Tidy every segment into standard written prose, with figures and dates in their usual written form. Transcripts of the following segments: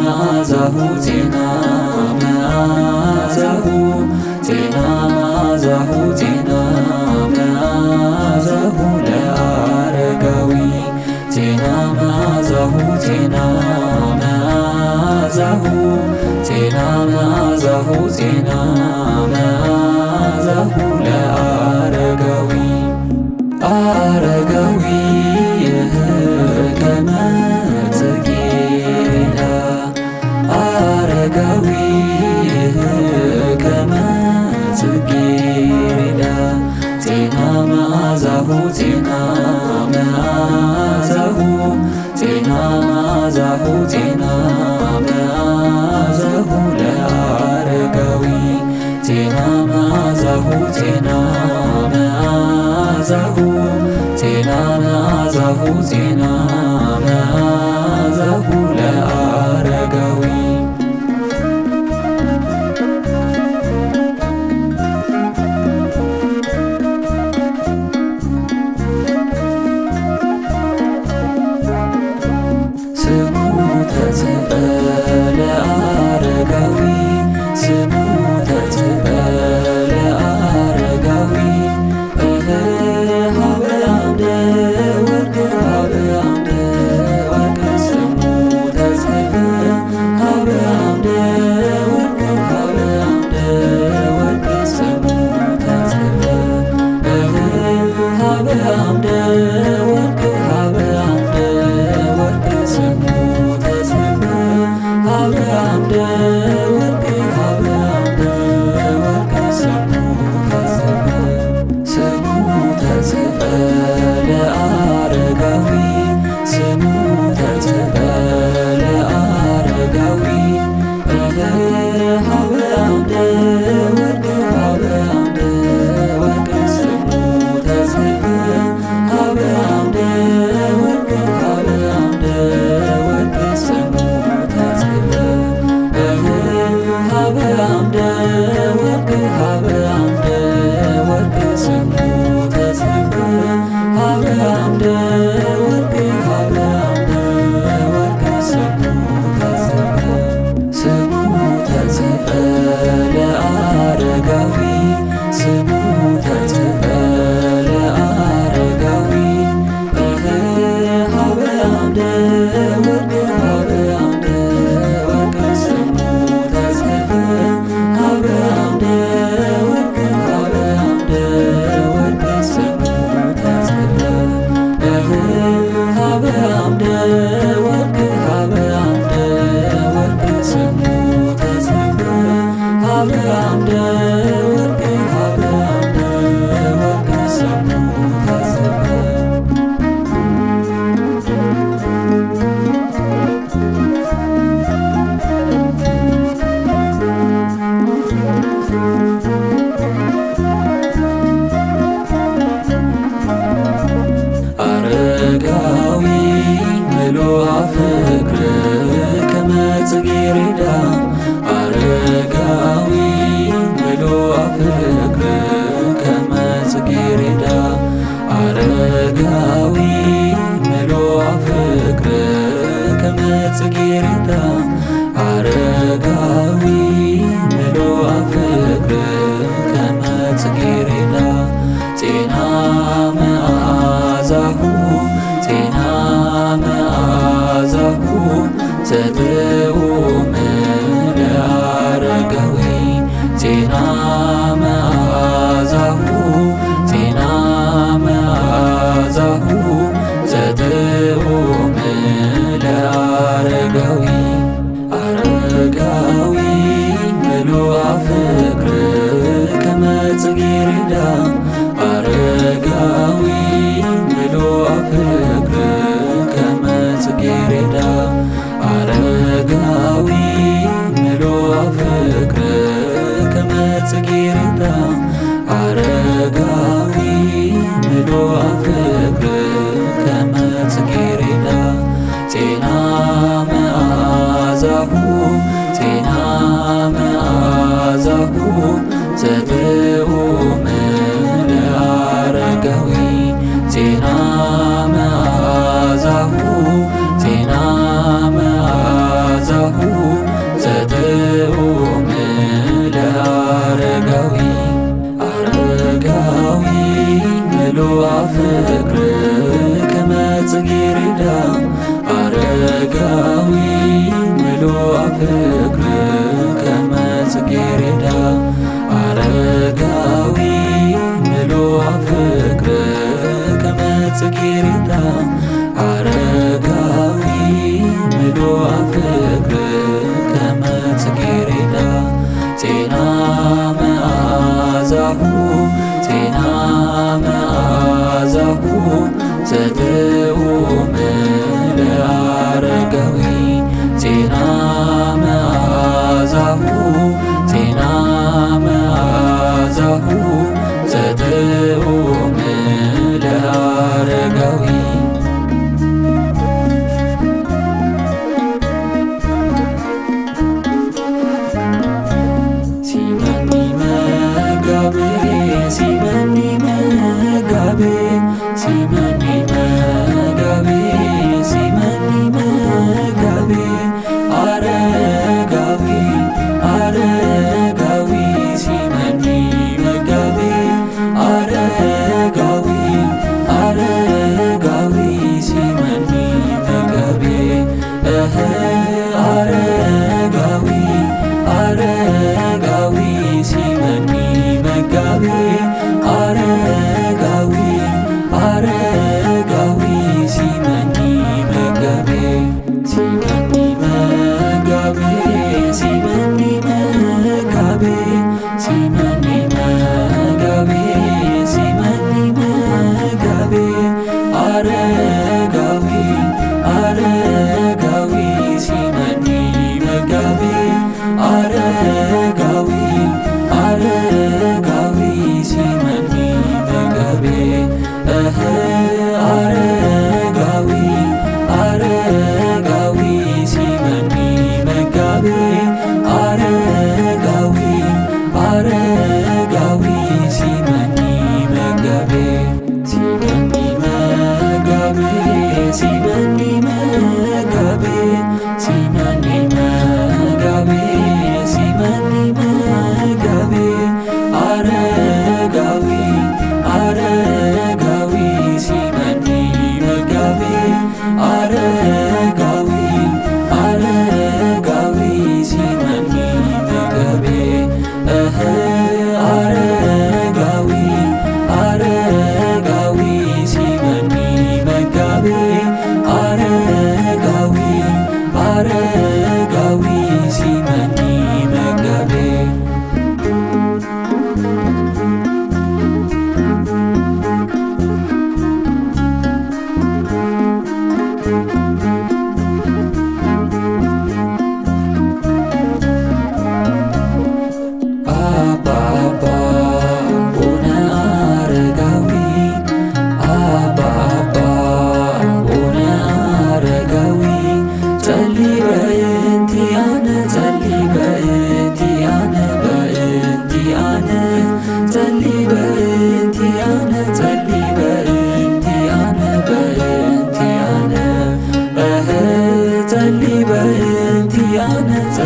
መዓዛሁ ዜና መዓዛሁ ዜና መዓዛሁ ዜና መዓዛሁ ለአረጋዊ ዜና መዓዛሁ ዜና መዓዛሁ ዜና መዓዛሁ ዜና መዓዛሁ ለአረጋዊ አረጋዊ ከመ ጽጌረዳ አረጋዊ ከመ ጽጌረዳ ዜና መዓዛሁ ዜና መዓዛሁ ዜና መዓዛሁ ዜና መዓዛሁ ለአረጋዊ ዜና መዓዛሁ ዜና መዓዛሁ ዜና መዓዛሁ ዜና መዓዛሁ ለአረጋዊ ስሙ ተጽፈ ለአረጋዊ ስሙ ተጽፈ ለአረጋዊ ሀበ አምደ ወርቅ ሀበ አምደ ወርቅ ስሙ ተጽፈ ሀበ አምደ ወርቅ ሀበ አምደ ወርቅ ስሙ ተጽፈ ሀበ አምደ ወርቅ ሀበ አምደ ወርቅ ስሙ ተጽፈ ሀበ አምደ ወርቅ ሀበ አምደ ወርቅ ስሙ ተጽፈ ስሙ ተጽፈ ለአረጋዊ ስሙ ተጽፈ ለአረጋዊ ሀበ አምደ ወርቅ ሀበ አምደ ወርቅ ስሙ ተጽፈ ሀበ አምደ ወርቅ ሀበ አምደ ወርቅ ስሙ ተጽፈ ሀበ አምደ ወርቅ ሀበ አምደ ወርቅ ስሙ ተጽፈ ሀበ አምደ ወርቅ ሀበ አምደ ወርቅ ስሙ ተጽፈ ስሙ ተጽፈ ለአረጋዊ ስሙ ተጽፈ ለአረጋዊ ሀበ አምደ ወርቅ ሀበ አምደ ወርቅ ስሙ ተጽፈ ሀበ አምደ ወርቅ ሀበ አምደ ወርቅ ስሙ ተጽፈ ሀበ አምደ ወርቅ ሀበ አምደ ወርቅ ስሙ ተጽፈ ሀበ አምደ ወርቅ ሀበ አምደ ወርቅ ስሙ ተጽፈ አረጋዊ ምሉአ ፍቅር ከመ ጽጌረዳ አረጋዊ ምሉአ ፍቅር ከመ ጽጌረዳ አረጋዊ ምሉአ ፍቅር ከመ ጽጌረዳ አረጋዊ ምሉአ ፍቅር ከመ ጽጌረዳ ዜና መዓዛሁ ዜና መዓዛሁ ዘጥዑም ለአረጋዊ ዜና መዓዛሁ ዜና መዓዛሁ ዘጥዑም ለአረጋዊ አረጋዊ ምሉአ ፍቅር ከመ ጽጌረዳ አረጋዊ ምሉአ ፍቅር ከመ ጽጌረዳ አረጋዊ ምሉአ ፍቅር ከመ ጽጌረዳ አረጋዊ ምሉአ ፍቅር ከመ ጽጌረዳ ዜና መዓዛሁ ዜና መዓዛሁ ዘጥዑም ለአረጋዊ ዜና መዓዛሁ ዜና መዓዛሁ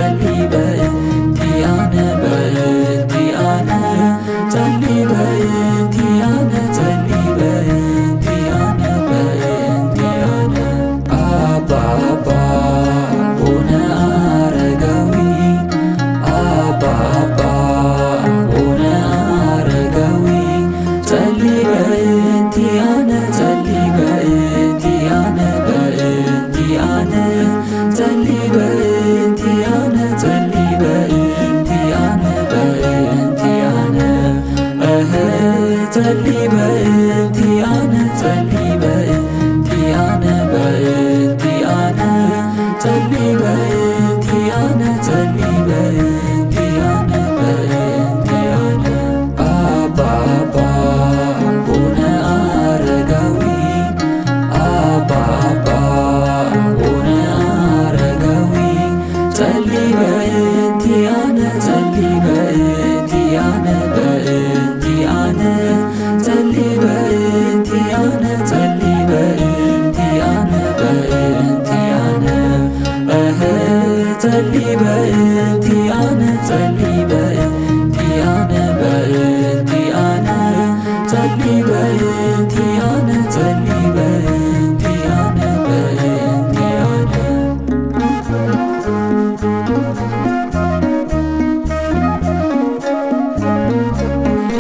ጸልይ በእንቲአነ በእንቲአነ ጸልይ በእንቲአነ ጸልይ በእንቲአነ በእንቲአነ አባ አባ አቡነ አረጋዊ አባ አባ አቡነ አረጋዊ ጸልይ በእንቲአነ ጸልይ በእንቲአነ በእንቲአነ ጸልይ በእንቲአነ ጸልይ በእንቲአነ በእንቲአነ ጸልይ በእንቲአነ ጸልይ በእንቲአነ በእንቲአነ ጸልይ በእንቲአነ ጸልይ በእንቲአነ በእንቲአነ አባ አባ አቡነ አረጋዊ አባ አባ አቡነ አረጋዊ ጸልይ በእንቲአነ ጸልይ በእንቲአነ በእንቲአነ ጸልይ በእንቲአነ ጸልይ በእንቲአነ በእንቲአነ ጸልይ በእንቲአነ ጸልይ በእንቲአነ በእንቲአነ ጸልይ በእንቲአነ ጸልይ በእንቲአነ በእንቲአነ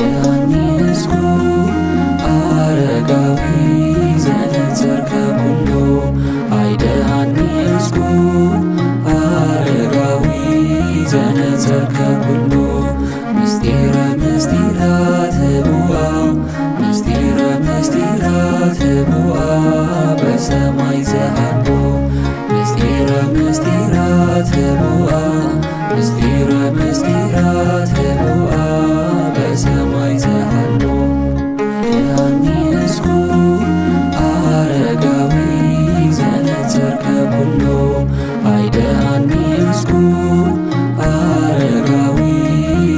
ዮሐንስኩ አረጋዊ ዘነጸርከ ኩሎ አይደሃንስኩ አረጋዊ ዘነጸርከ ኩሎ ምስጢረ ምስጢራት ህቡአ ምስጢረ ምስጢራት ህቡአ በሰማይ ዘሃሎ ምስጢረ ምስጢራት ህቡአ ምስጢረ ምስጢራት ህቡአ በሰማይ ዘሃሎ ዮሐንስኩ አረጋዊ ዘነጸርከ ኩሎ አይደሃንስኩ አረጋዊ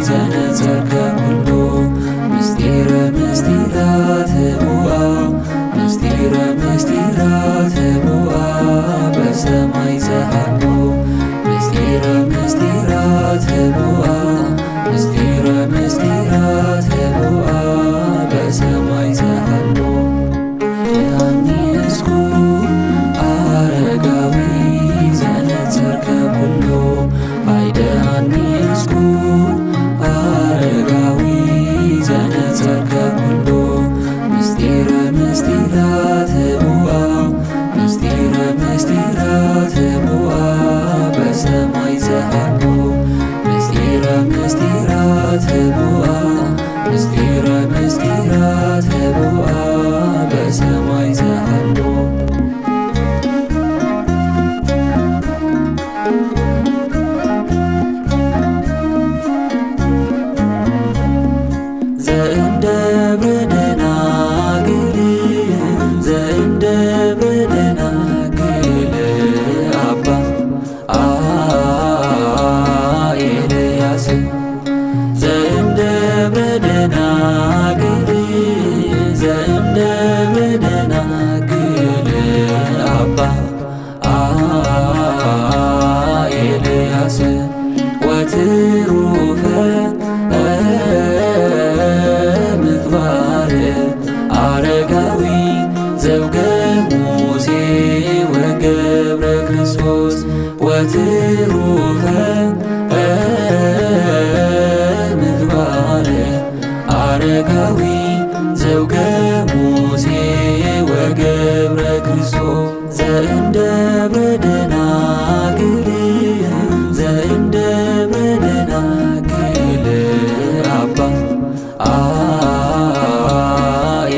ዘነጸርከ ኩሎ ምስጢረ ምስጢራት ህቡአ ምስጢረ ምስጢራት ህቡአ በሰማይ ዘሃሎ ምስጢረ ምስጢራት ህቡአ ምስጢረ ምስጢራት ህቡአ በሰማይ ዘሃሎ ዮሐንስኩ አረጋዊ ዘነጸርከ ኩሎ አይደሃንስኩ አረጋዊ ዘነጸርከ ኩሎ ምስጢረ ምስጢራት ህቡአ ምስጢረ ምስጢራት ህቡአ በሰማይ ዘሃሎ ምስጢረ ምስጢራት ህቡአ ምስጢረ ምስጢራት ህቡአ በሰማይ ዘሃሎ ዘእንደብረ ደናግል ዘእንደብረ ደናግል አባ ኤልያስ ዘእንደብረ ደናግል ዘእንደብረ ደናግል አባ ኤልያስ ወትሩፈ ምግባር አረጋዊ ዘውገ ሙሴ ወገብረ ክርስቶስ ወትሩፈ ምግባር አረጋዊ ዘውገ ሙሴ ወገብረ ክርስቶስ ዘእንደብረ ደናግል ዘእንደብረ ደናግል አባ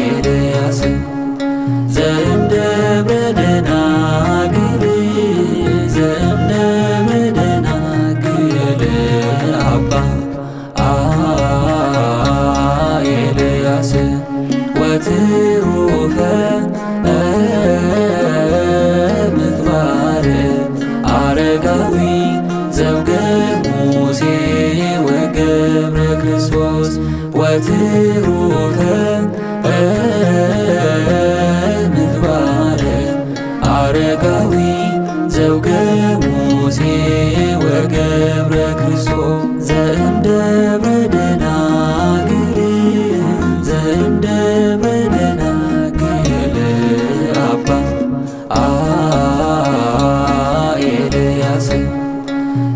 ኤልያስ ዘእንደብረ ደናግል ዘእንደብረ ደናግል አባ ኤልያስ ወትሩፈ ምግባር አረጋዊ ዘውገ ሙሴ ወገብረ ክርስቶስ ወትሩፈ ምግባር አረጋዊ ዘውገ ሙሴ ወገብረ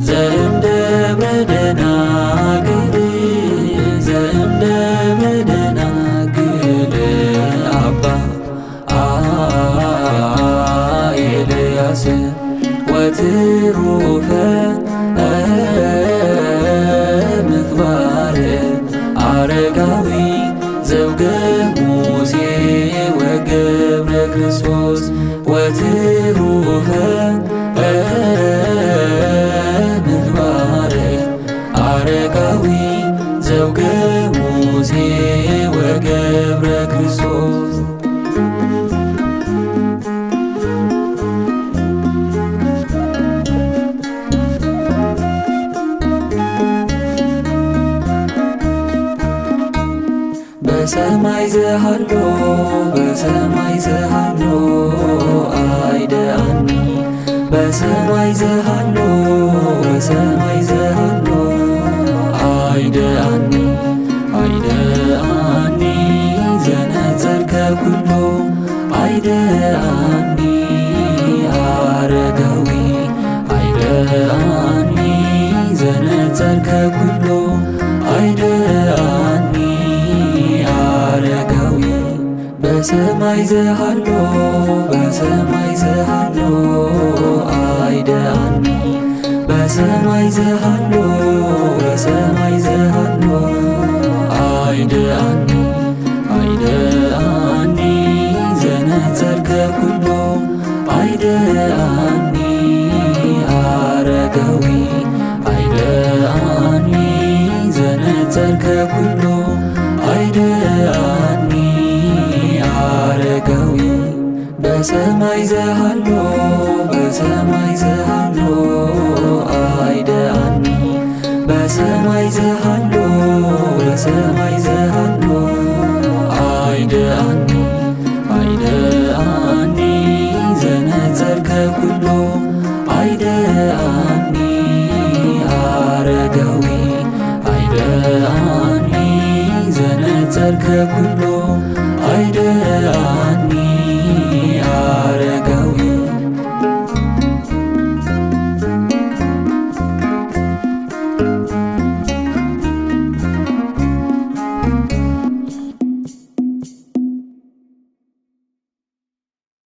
ዘእምደብረ ደናግል ዘእምደብረ ደናግል አባ ኤልያስ ወትሩፈ ምግባር አረጋዊ ዘውገ ሙሴ ወገብረ ክርስቶስ ወትሩፈ ምግባር አረጋዊ ዘውገ ሙሴ ወገብረ ክርስቶስ በሰማይ ዘሃሎ በሰማይ ዘሃሎ አይደአኒ በሰማይ ዘሃሎ በሰማይ ዘሃሎ አይደአኒ አይደአኒ ዘነጸርከ ኩሎ አይደአኒ አረጋዊ አይደአኒ ዘነጸርከ ኩሎ አይደአኒ አረጋዊ በሰማይ ዘሃሎ በሰማይ ዘሃሎ አይደአኒ በሰማይ ዘሃሎ በሰማይ ዘሃሎ አይደአኒ አይደአኒ ዘነጸርከ ኩሎ አይደአኒ አረጋዊ አይደአኒ ዘነጸርከ ኩሎ አይደአኒ አረጋዊ በሰማይ ዘሃሎ በሰማይ ዘሃሎ አይደአኒ በሰማይ ዘሃሎ በሰማይ ዘሃሎ አይደአኒ አይደአኒ ዘነጸርከ ኩሎ አይደአኒ አረጋዊ አይደአኒ ዘነጸርከ ኩሎ አይደአኒ